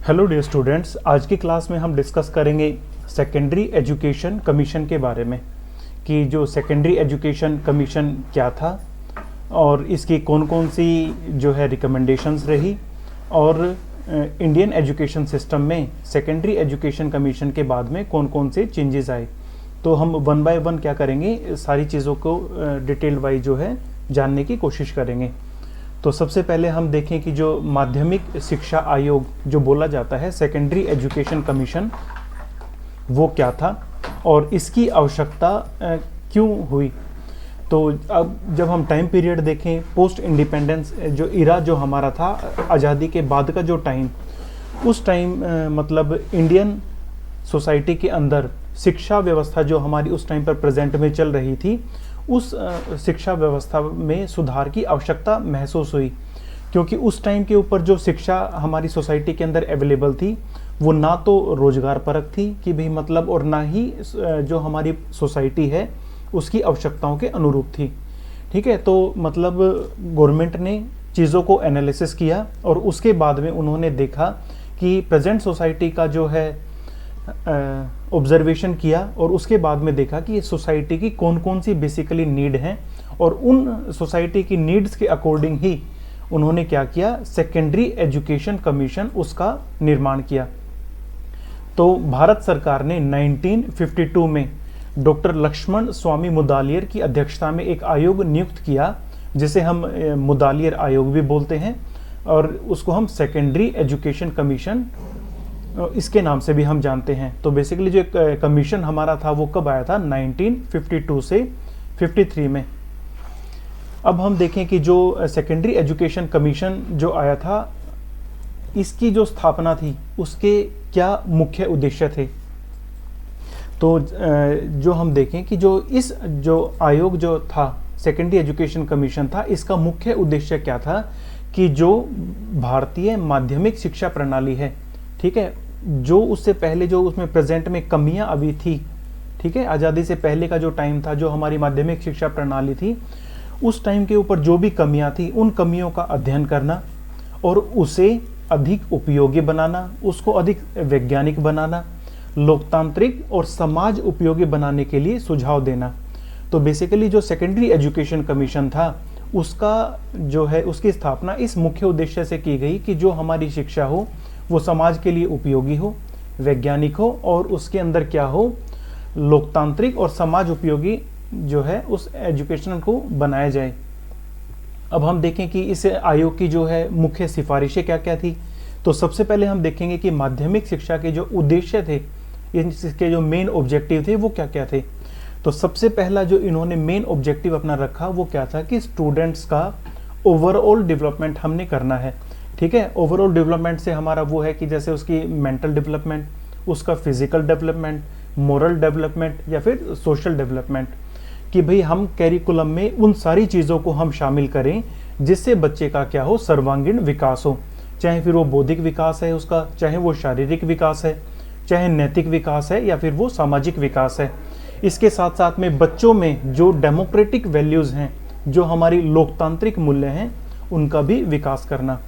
Hello dear students, आज की class में हम डिस्कस करेंगे सेकेंडरी एजुकेशन कमीशन के बारे में कि जो सेकेंडरी एजुकेशन कमीशन क्या था और इसकी कौन कौन सी जो है रिकमेंडेशंस रही और इंडियन एजुकेशन सिस्टम में सेकेंडरी एजुकेशन कमीशन के बाद में कौन कौन से चेंजेस आए। तो हम वन बाय वन क्या करेंगे, सारी चीज़ों को डिटेल वाइज जो है जानने की कोशिश करेंगे। तो सबसे पहले हम देखें कि जो माध्यमिक शिक्षा आयोग जो बोला जाता है सेकेंडरी एजुकेशन कमीशन, वो क्या था और इसकी आवश्यकता क्यों हुई। तो अब जब हम टाइम पीरियड देखें, पोस्ट इंडिपेंडेंस जो इरा जो हमारा था, आज़ादी के बाद का जो टाइम, उस टाइम मतलब इंडियन सोसाइटी के अंदर शिक्षा व्यवस्था जो हमारी उस टाइम पर प्रेजेंट में चल रही थी, उस शिक्षा व्यवस्था में सुधार की आवश्यकता महसूस हुई। क्योंकि उस टाइम के ऊपर जो शिक्षा हमारी सोसाइटी के अंदर अवेलेबल थी वो ना तो रोजगार परक थी कि भाई मतलब, और ना ही जो हमारी सोसाइटी है उसकी आवश्यकताओं के अनुरूप थी। ठीक है, तो मतलब गवर्नमेंट ने चीज़ों को एनालिसिस किया और उसके बाद में उन्होंने देखा कि प्रेजेंट सोसाइटी का जो है ऑब्जर्वेशन किया और उसके बाद में देखा कि सोसाइटी की कौन कौन सी बेसिकली नीड हैं और उन सोसाइटी की नीड्स के अकॉर्डिंग ही उन्होंने क्या किया, सेकेंडरी एजुकेशन कमीशन उसका निर्माण किया। तो भारत सरकार ने 1952 में डॉक्टर लक्ष्मण स्वामी मुदालियर की अध्यक्षता में एक आयोग नियुक्त किया जिसे हम मुदालियर आयोग भी बोलते हैं और उसको हम सेकेंडरी एजुकेशन कमीशन इसके नाम से भी हम जानते हैं। तो बेसिकली जो कमीशन हमारा था वो कब आया था, 1952 से 53 में। अब हम देखें कि जो सेकेंडरी एजुकेशन कमीशन जो आया था, इसकी जो स्थापना थी उसके क्या मुख्य उद्देश्य थे। तो जो हम देखें कि जो आयोग जो था, सेकेंडरी एजुकेशन कमीशन था, इसका मुख्य उद्देश्य क्या था कि जो भारतीय माध्यमिक शिक्षा प्रणाली है, ठीक है, जो उससे पहले जो उसमें प्रेजेंट में कमियां अभी थी, ठीक है, आज़ादी से पहले का जो टाइम था, जो हमारी माध्यमिक शिक्षा प्रणाली थी, उस टाइम के ऊपर जो भी कमियां थी उन कमियों का अध्ययन करना और उसे अधिक उपयोगी बनाना, उसको अधिक वैज्ञानिक बनाना, लोकतांत्रिक और समाज उपयोगी बनाने के लिए सुझाव देना। तो बेसिकली जो सेकेंडरी एजुकेशन कमीशन था उसका जो है उसकी स्थापना इस मुख्य उद्देश्य से की गई कि जो हमारी शिक्षा हो वो समाज के लिए उपयोगी हो, वैज्ञानिक हो और उसके अंदर क्या हो, लोकतांत्रिक और समाज उपयोगी जो है उस एजुकेशन को बनाया जाए। अब हम देखें कि इस आयोग की जो है मुख्य सिफारिशें क्या क्या थी। तो सबसे पहले हम देखेंगे कि माध्यमिक शिक्षा के जो उद्देश्य थे, इसके जो मेन ऑब्जेक्टिव थे वो क्या क्या थे। तो सबसे पहला जो इन्होंने मेन ऑब्जेक्टिव अपना रखा वो क्या था कि स्टूडेंट्स का ओवरऑल डेवलपमेंट हमने करना है। ठीक है, ओवरऑल डेवलपमेंट से हमारा वो है कि जैसे उसकी मेंटल डेवलपमेंट, उसका फिजिकल डेवलपमेंट, मोरल डेवलपमेंट या फिर सोशल डेवलपमेंट, कि भाई हम कैरिकुलम में उन सारी चीज़ों को हम शामिल करें जिससे बच्चे का क्या हो, सर्वांगीण विकास हो। चाहे फिर वो बौद्धिक विकास है उसका, चाहे वो शारीरिक विकास है, चाहे नैतिक विकास है या फिर वो सामाजिक विकास है। इसके साथ साथ में बच्चों में जो डेमोक्रेटिक वैल्यूज़ हैं, जो हमारी लोकतांत्रिक मूल्य हैं, उनका भी विकास करना।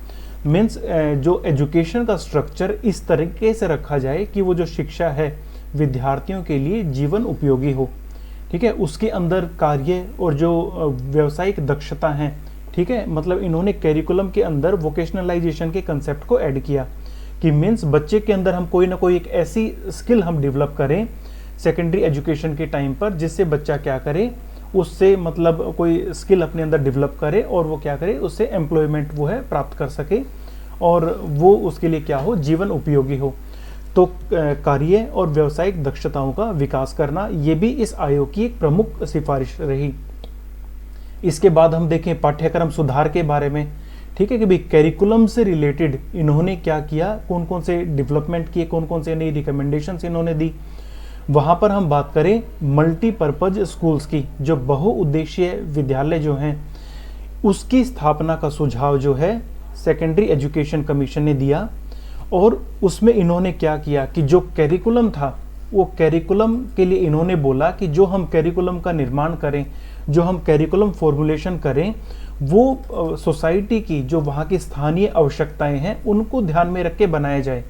मीन्स जो एजुकेशन का स्ट्रक्चर इस तरीके से रखा जाए कि वो जो शिक्षा है विद्यार्थियों के लिए जीवन उपयोगी हो। ठीक है, उसके अंदर कार्य और जो व्यावसायिक दक्षता हैं, ठीक है, मतलब इन्होंने कैरिकुलम के अंदर वोकेशनलाइजेशन के कंसेप्ट को ऐड किया कि मीन्स बच्चे के अंदर हम कोई ना कोई एक ऐसी स्किल हम डेवलप करें सेकेंडरी एजुकेशन के टाइम पर जिससे बच्चा क्या करे, उससे मतलब कोई स्किल अपने अंदर डेवलप करे और वो क्या करे, उससे एम्प्लॉयमेंट वो है प्राप्त कर सके और वो उसके लिए क्या हो, जीवन उपयोगी हो। तो कार्य और व्यावसायिक दक्षताओं का विकास करना, ये भी इस आयोग की एक प्रमुख सिफारिश रही। इसके बाद हम देखें पाठ्यक्रम सुधार के बारे में। ठीक है कि भाई कैरिकुलम से रिलेटेड इन्होंने क्या किया, कौन कौन से डेवलपमेंट किए, कौन कौन से नई रिकमेंडेशंस इन्होंने दी। वहाँ पर हम बात करें मल्टीपर्पज स्कूल्स की, जो बहुउद्देशीय विद्यालय जो हैं उसकी स्थापना का सुझाव जो है सेकेंडरी एजुकेशन कमीशन ने दिया। और उसमें इन्होंने क्या किया कि जो कैरिकुलम था वो कैरिकुलम के लिए इन्होंने बोला कि जो हम कैरिकुलम का निर्माण करें, जो हम कैरिकुलम फॉर्मुलेशन करें, वो सोसाइटी की जो वहाँ की स्थानीय आवश्यकताएं हैं उनको ध्यान में रख के बनाया जाए।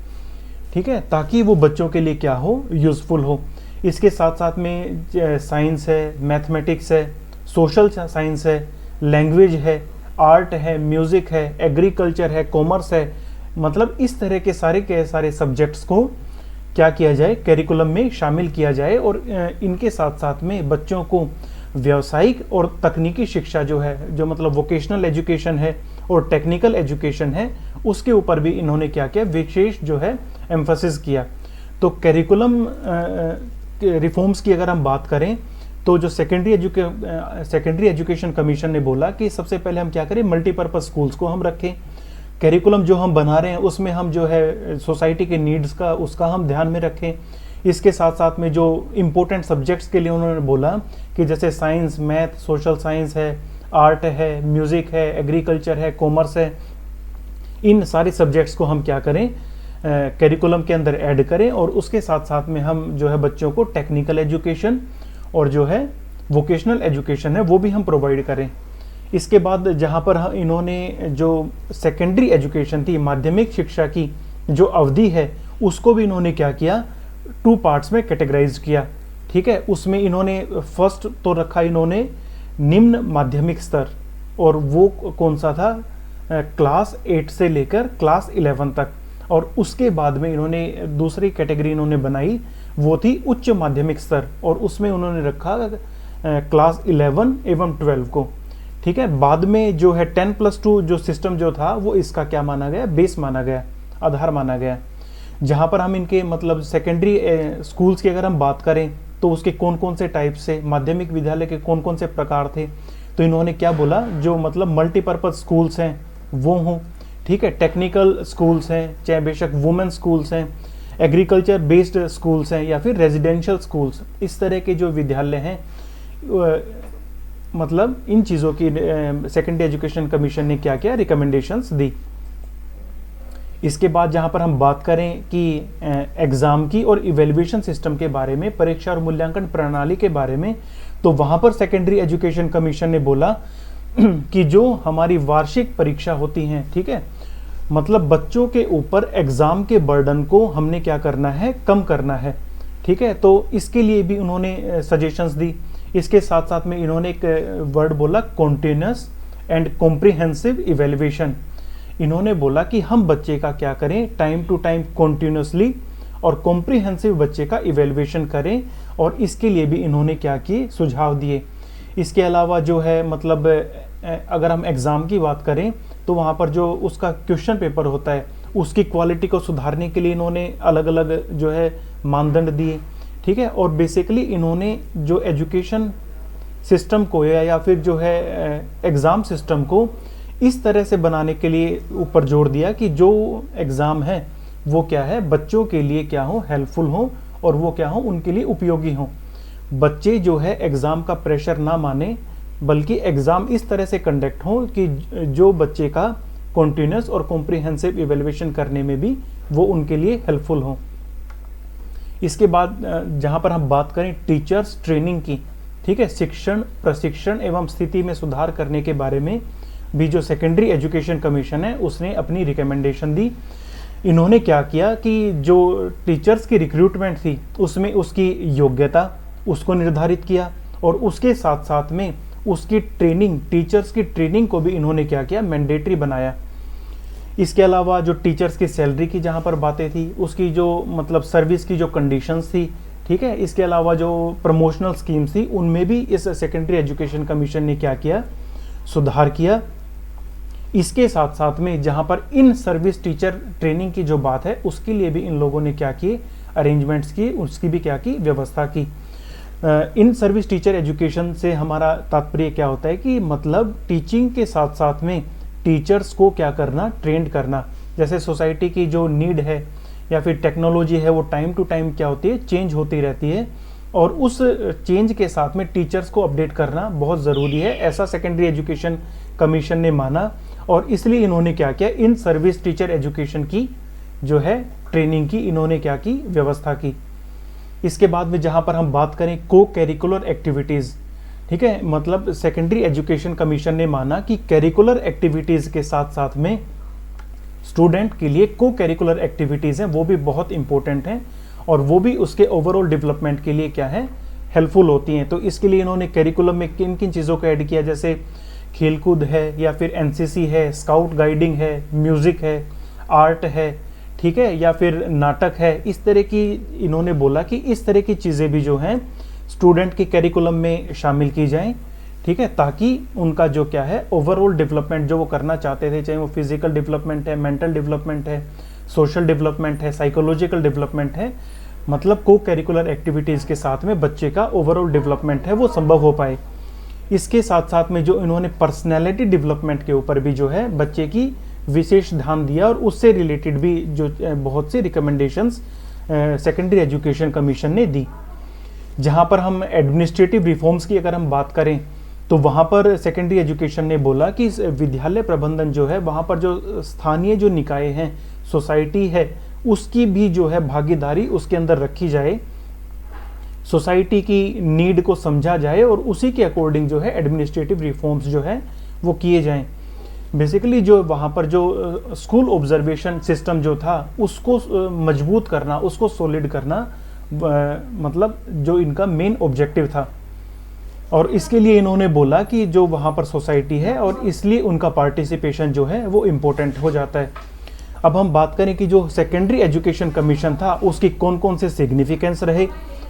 ठीक है, ताकि वो बच्चों के लिए क्या हो, यूज़फुल हो। इसके साथ साथ में साइंस है, मैथमेटिक्स है, सोशल साइंस है, लैंग्वेज है, आर्ट है, म्यूज़िक है, एग्रीकल्चर है, कॉमर्स है, मतलब इस तरह के सारे सब्जेक्ट्स को क्या किया जाए, करिकुलम में शामिल किया जाए। और इनके साथ साथ में बच्चों को व्यावसायिक और तकनीकी शिक्षा जो है, जो मतलब वोकेशनल एजुकेशन है और टेक्निकल एजुकेशन है, उसके ऊपर भी इन्होंने क्या किया, विशेष जो है एम्फसिस किया। तो करिकुलम रिफॉर्म्स की अगर हम बात करें तो जो सेकेंडरी एजुकेशन कमीशन ने बोला कि सबसे पहले हम क्या करें, मल्टीपर्पज़ स्कूल्स को हम रखें। करिकुलम जो हम बना रहे हैं उसमें हम जो है सोसाइटी के नीड्स का, उसका हम ध्यान में रखें। इसके साथ साथ में जो इम्पोर्टेंट सब्जेक्ट्स के लिए उन्होंने बोला कि जैसे साइंस, मैथ, सोशल साइंस है, आर्ट है, म्यूज़िक है, एग्रीकल्चर है, कॉमर्स है, इन सारे सब्जेक्ट्स को हम क्या करें, करिकुलम के अंदर ऐड करें। और उसके साथ साथ में हम जो है बच्चों को टेक्निकल एजुकेशन और जो है वोकेशनल एजुकेशन है वो भी हम प्रोवाइड करें। इसके बाद जहाँ पर इन्होंने जो सेकेंडरी एजुकेशन थी, माध्यमिक शिक्षा की जो अवधि है, उसको भी इन्होंने क्या किया, 2 पार्ट्स में कैटेगराइज किया। ठीक है, उसमें इन्होंने फर्स्ट तो रखा इन्होंने निम्न माध्यमिक स्तर, और वो कौन सा था, क्लास 8 से लेकर क्लास 11 तक। और उसके बाद में इन्होंने दूसरी कैटेगरी इन्होंने बनाई, वो थी उच्च माध्यमिक स्तर, और उसमें उन्होंने रखा क्लास 11 एवं 12 को। ठीक है, बाद में जो है 10+2 जो सिस्टम जो था वो इसका क्या माना गया, बेस माना गया, आधार माना गया। जहाँ पर हम इनके मतलब सेकेंडरी स्कूल्स की अगर हम बात करें तो उसके कौन कौन से टाइप से, माध्यमिक विद्यालय के कौन कौन से प्रकार थे, तो इन्होंने क्या बोला, जो मतलब मल्टीपर्पज़ स्कूल्स हैं वो हों। ठीक है, टेक्निकल स्कूल्स हैं, चाहे बेशक वुमेन स्कूल्स हैं, एग्रीकल्चर बेस्ड स्कूल्स हैं, या फिर रेजिडेंशियल स्कूल्स, इस तरह के जो विद्यालय हैं, मतलब इन चीज़ों की सेकेंडरी एजुकेशन कमीशन ने क्या किया, रिकमेंडेशंस दी। इसके बाद जहाँ पर हम बात करें कि एग्ज़ाम की और इवेल्युएशन सिस्टम के बारे में, परीक्षा और मूल्यांकन प्रणाली के बारे में, तो वहाँ पर सेकेंडरी एजुकेशन कमीशन ने बोला कि जो हमारी वार्षिक परीक्षा होती हैं, ठीक है, मतलब बच्चों के ऊपर एग्ज़ाम के बर्डन को हमने क्या करना है, कम करना है। ठीक है, तो इसके लिए भी उन्होंने सजेशंस दी। इसके साथ साथ में इन्होंने एक वर्ड बोला, कॉन्टिन्यूस एंड कॉम्प्रिहेंसिव इवेल्युएशन। इन्होंने बोला कि हम बच्चे का क्या करें, टाइम टू टाइम कॉन्टिन्यूसली और कॉम्प्रिहेंसिव बच्चे का इवेल्युएशन करें, और इसके लिए भी इन्होंने क्या किए, सुझाव दिए। इसके अलावा जो है मतलब अगर हम एग्ज़ाम की बात करें तो वहाँ पर जो उसका क्वेश्चन पेपर होता है उसकी क्वालिटी को सुधारने के लिए इन्होंने अलग अलग जो है मानदंड दिए। ठीक है, और बेसिकली इन्होंने जो एजुकेशन सिस्टम को या फिर जो है एग्ज़ाम सिस्टम को इस तरह से बनाने के लिए ऊपर जोर दिया कि जो एग्ज़ाम है वो क्या है, बच्चों के लिए क्या हो, हेल्पफुल हो, और वो क्या हो, उनके लिए उपयोगी हो। बच्चे जो है एग्ज़ाम का प्रेशर ना माने, बल्कि एग्ज़ाम इस तरह से कंडक्ट हो कि जो बच्चे का कॉन्टिन्यूस और कॉम्प्रिहेंसिव इवेल्युएशन करने में भी वो उनके लिए हेल्पफुल हो। इसके बाद जहाँ पर हम बात करें टीचर्स ट्रेनिंग की, ठीक है, शिक्षण, प्रशिक्षण एवं स्थिति में सुधार करने के बारे में भी जो सेकेंडरी एजुकेशन कमीशन है उसने अपनी रिकमेंडेशन दी। इन्होंने क्या किया कि जो टीचर्स की रिक्रूटमेंट थी उसमें उसकी योग्यता उसको निर्धारित किया, और उसके साथ साथ में उसकी ट्रेनिंग, टीचर्स की ट्रेनिंग को भी इन्होंने क्या किया, मैंडेटरी बनाया। इसके अलावा जो टीचर्स की सैलरी की जहाँ पर बातें थी, उसकी जो मतलब सर्विस की जो कंडीशंस थी, ठीक है, इसके अलावा जो प्रमोशनल स्कीम्स थी उनमें भी इस सेकेंडरी एजुकेशन कमीशन ने क्या किया, सुधार किया। इसके साथ साथ में जहाँ पर इन सर्विस टीचर ट्रेनिंग की जो बात है उसके लिए भी इन लोगों ने क्या किए, अरेंजमेंट्स किए, उसकी भी क्या की, व्यवस्था की। इन सर्विस टीचर एजुकेशन से हमारा तात्पर्य क्या होता है कि मतलब टीचिंग के साथ साथ में टीचर्स को क्या करना, ट्रेंड करना। जैसे सोसाइटी की जो नीड है या फिर टेक्नोलॉजी है वो टाइम टू टाइम क्या होती है, चेंज होती रहती है, और उस चेंज के साथ में टीचर्स को अपडेट करना बहुत ज़रूरी है, ऐसा सेकेंडरी एजुकेशन कमीशन ने माना। और इसलिए इन्होंने क्या किया, इन सर्विस टीचर एजुकेशन की जो है ट्रेनिंग की इन्होंने क्या की, व्यवस्था की। इसके बाद में जहाँ पर हम बात करें को करिकुलर एक्टिविटीज़, ठीक है, मतलब सेकेंडरी एजुकेशन कमीशन ने माना कि करिकुलर एक्टिविटीज़ के साथ साथ में स्टूडेंट के लिए को करिकुलर एक्टिविटीज़ हैं वो भी बहुत इंपॉर्टेंट हैं और वो भी उसके ओवरऑल डेवलपमेंट के लिए क्या है, हेल्पफुल होती हैं। तो इसके लिए इन्होंने करिकुलम में किन किन चीज़ों को ऐड किया, जैसे खेलकूद है या फिर एनसीसी है, स्काउट गाइडिंग है, म्यूज़िक है, आर्ट है, ठीक है, या फिर नाटक है। इस तरह की इन्होंने बोला कि इस तरह की चीज़ें भी जो हैं स्टूडेंट के करिकुलम में शामिल की जाएं, ठीक है, ताकि उनका जो क्या है ओवरऑल डेवलपमेंट जो वो करना चाहते थे, चाहे वो फिजिकल डेवलपमेंट है, मेंटल डेवलपमेंट है, सोशल डेवलपमेंट है, साइकोलॉजिकल डेवलपमेंट है, मतलब को करिकुलर एक्टिविटीज़ के साथ में बच्चे का ओवरऑल डेवलपमेंट है वो संभव हो पाए। इसके साथ साथ में जो इन्होंने पर्सनैलिटी डेवलपमेंट के ऊपर भी जो है बच्चे की विशेष ध्यान दिया और उससे रिलेटेड भी जो बहुत सी रिकमेंडेशंस सेकेंडरी एजुकेशन कमीशन ने दी। जहाँ पर हम एडमिनिस्ट्रेटिव रिफॉर्म्स की अगर हम बात करें तो वहाँ पर सेकेंडरी एजुकेशन ने बोला कि विद्यालय प्रबंधन जो है वहाँ पर जो स्थानीय जो निकाय हैं, सोसाइटी है, उसकी भी जो है भागीदारी उसके अंदर रखी जाए, सोसाइटी की नीड को समझा जाए और उसी के अकॉर्डिंग जो है एडमिनिस्ट्रेटिव रिफॉर्म्स जो है वो किए जाएं। बेसिकली जो वहाँ पर जो स्कूल ऑब्जर्वेशन सिस्टम जो था उसको मजबूत करना, उसको सॉलिड करना, मतलब जो इनका मेन ऑब्जेक्टिव था। और इसके लिए इन्होंने बोला कि जो वहाँ पर सोसाइटी है और इसलिए उनका पार्टिसिपेशन जो है वो इम्पोर्टेंट हो जाता है। अब हम बात करें कि जो सेकेंडरी एजुकेशन कमीशन था उसकी कौन कौन से सिग्निफिकेंस रहे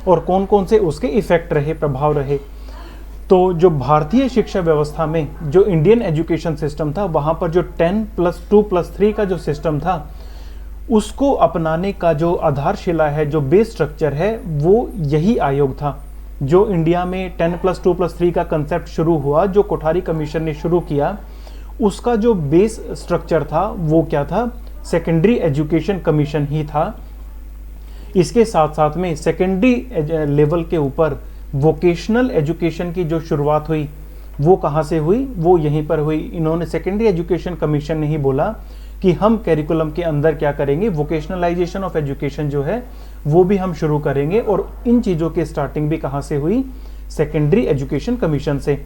और कौन कौन से उसके इफ़ेक्ट रहे, प्रभाव रहे। तो जो भारतीय शिक्षा व्यवस्था में जो इंडियन एजुकेशन सिस्टम था वहाँ पर जो 10+2+3 का जो सिस्टम था उसको अपनाने का जो आधारशिला है, जो बेस स्ट्रक्चर है, वो यही आयोग था। जो इंडिया में 10+2+3 का कंसेप्ट शुरू हुआ, जो कोठारी कमीशन ने शुरू किया, उसका जो बेस स्ट्रक्चर था वो क्या था, सेकेंडरी एजुकेशन कमीशन ही था। इसके साथ साथ में सेकेंडरी लेवल के ऊपर वोकेशनल एजुकेशन की जो शुरुआत हुई वो कहाँ से हुई, वो यहीं पर हुई। इन्होंने सेकेंडरी एजुकेशन कमीशन ने ही बोला कि हम करिकुलम के अंदर क्या करेंगे, वोकेशनलाइजेशन ऑफ एजुकेशन जो है वो भी हम शुरू करेंगे। और इन चीज़ों की स्टार्टिंग भी कहाँ से हुई, सेकेंडरी एजुकेशन कमीशन से।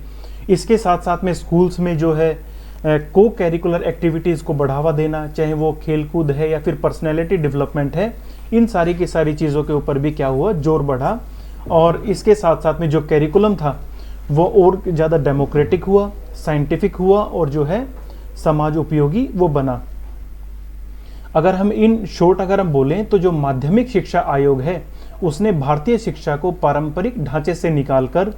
इसके साथ साथ में स्कूल्स में जो है को करिकुलर एक्टिविटीज़ को बढ़ावा देना, चाहे वो खेलकूद है या फिर पर्सनैलिटी डेवलपमेंट है, इन सारी की सारी चीज़ों के ऊपर भी क्या हुआ, जोर बढ़ा। और इसके साथ साथ में जो करिकुलम था वो और ज़्यादा डेमोक्रेटिक हुआ, साइंटिफिक हुआ और जो है समाज उपयोगी वो बना। अगर हम इन शॉर्ट अगर हम बोलें तो जो माध्यमिक शिक्षा आयोग है उसने भारतीय शिक्षा को पारंपरिक ढांचे से निकालकर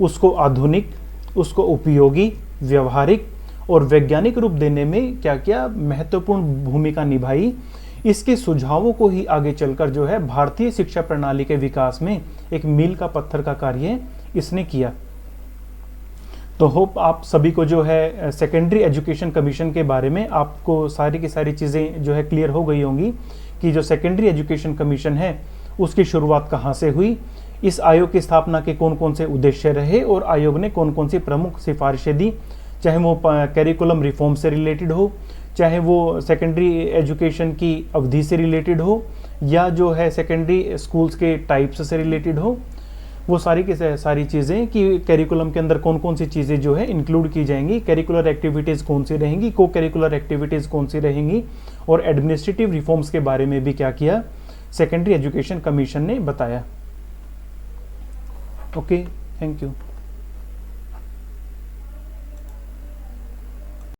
उसको आधुनिक, उसको उपयोगी, व्यवहारिक और वैज्ञानिक रूप देने में क्या क्या महत्वपूर्ण भूमिका निभाई। इसके सुझावों को ही आगे चलकर जो है भारतीय शिक्षा प्रणाली के विकास में एक मील का पत्थर का कार्य इसने किया। तो होप आप सभी को जो है सेकेंडरी एजुकेशन कमीशन के बारे में आपको सारी की सारी चीज़ें जो है क्लियर हो गई होंगी कि जो सेकेंडरी एजुकेशन कमीशन है उसकी शुरुआत कहाँ से हुई, इस आयोग की स्थापना के कौन कौन से उद्देश्य रहे और आयोग ने कौन कौन सी प्रमुख सिफारिशें दी, चाहे वो करिकुलम रिफॉर्म से रिलेटेड हो, चाहे वो सेकेंडरी एजुकेशन की अवधि से रिलेटेड हो, या जो है सेकेंडरी स्कूल्स के टाइप्स से रिलेटेड हो। वो सारी की सारी चीज़ें कि करिकुलम के अंदर कौन कौन सी चीज़ें जो है इंक्लूड की जाएंगी, करिकुलर एक्टिविटीज़ कौन सी रहेंगी, को करिकुलर एक्टिविटीज़ कौन सी रहेंगी, और एडमिनिस्ट्रेटिव रिफॉर्म्स के बारे में भी क्या किया, सेकेंडरी एजुकेशन कमीशन ने बताया। Okay, thank you.